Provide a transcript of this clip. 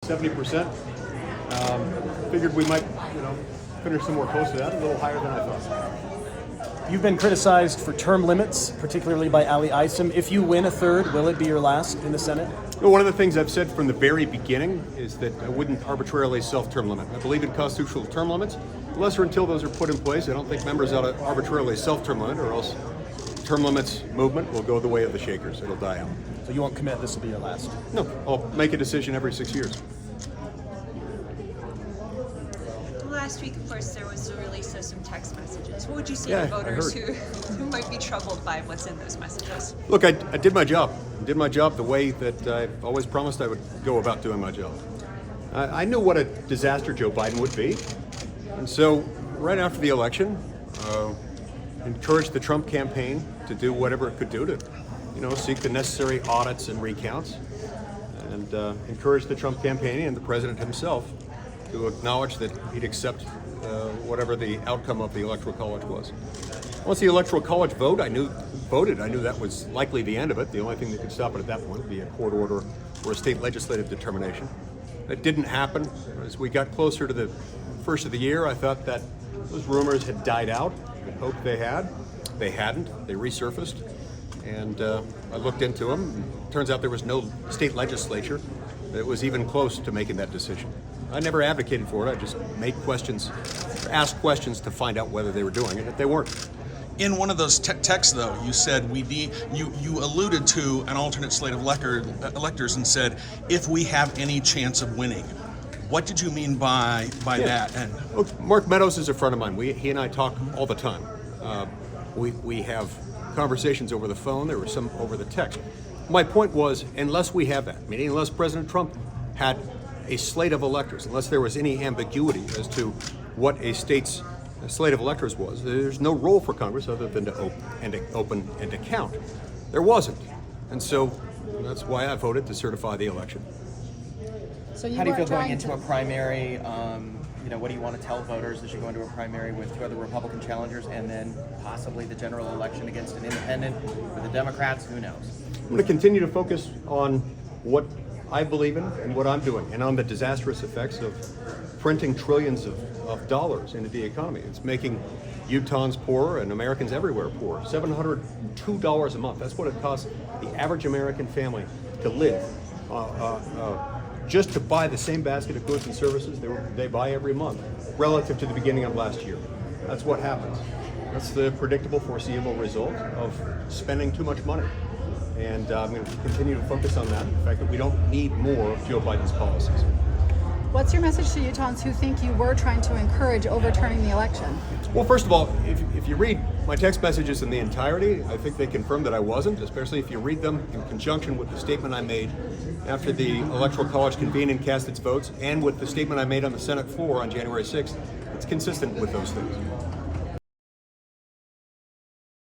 70%. Figured we might, finish somewhere close to that, a little higher than I thought. You've been criticized for term limits, particularly by Ali Isom. If you win a third, will it be your last in the Senate? Well, one of the things I've said from the very beginning is that I wouldn't arbitrarily self-term limit. I believe in constitutional term limits. Unless or until those are put in place, I don't think members ought to arbitrarily self-term limit, or else term limits movement will go the way of the Shakers. It'll die out. So you won't commit this will be your last? No, I'll make a decision every 6 years. Last week, of course, there was the release of some text messages. What would you say Yeah, to voters I heard. who might be troubled by what's in those messages? Look, I did my job. I did my job the way that I've always promised I would go about doing my job. I knew what a disaster Joe Biden would be. And so, right after the election, encouraged the Trump campaign to do whatever it could do to, seek the necessary audits and recounts, and encouraged the Trump campaign and the president himself to acknowledge that he'd accept whatever the outcome of the Electoral College was. Once the Electoral College voted, I knew that was likely the end of it. The only thing that could stop it at that point would be a court order or a state legislative determination. It didn't happen. As we got closer to the first of the year, I thought that those rumors had died out. I hoped they had. They hadn't. They resurfaced. And I looked into them. Turns out there was no state legislature that was even close to making that decision. I never advocated for it. I just asked questions to find out whether they were doing it. If they weren't. In one of those texts, though, you said you alluded to an alternate slate of electors and said, if we have any chance of winning. What did you mean by that? And Look, Mark Meadows is a friend of mine. He and I talk all the time. We have conversations over the phone. There were some over the text. My point was, unless we have that, meaning unless President Trump had a slate of electors, unless there was any ambiguity as to what a state's slate of electors was, there's no role for Congress other than to open and to count. There wasn't. And so that's why I voted to certify the election. So How do you feel going into a primary? What do you want to tell voters as you go into a primary with two other Republican challengers and then possibly the general election against an independent with the Democrats? Who knows? I'm going to continue to focus on what I believe in and what I'm doing, and on the disastrous effects of printing trillions of dollars into the economy. It's making Utahns poorer and Americans everywhere poorer. $702 a month. That's what it costs the average American family to live. Just to buy the same basket of goods and services they buy every month, relative to the beginning of last year. That's what happens. That's the predictable, foreseeable result of spending too much money. And I'm going to continue to focus on that, the fact that we don't need more of Joe Biden's policies. What's your message to Utahns who think you were trying to encourage overturning the election? Well, first of all, if you read my text messages in the entirety, I think they confirm that I wasn't, especially if you read them in conjunction with the statement I made after the Electoral College convened and cast its votes, and with the statement I made on the Senate floor on January 6th. It's consistent with those things.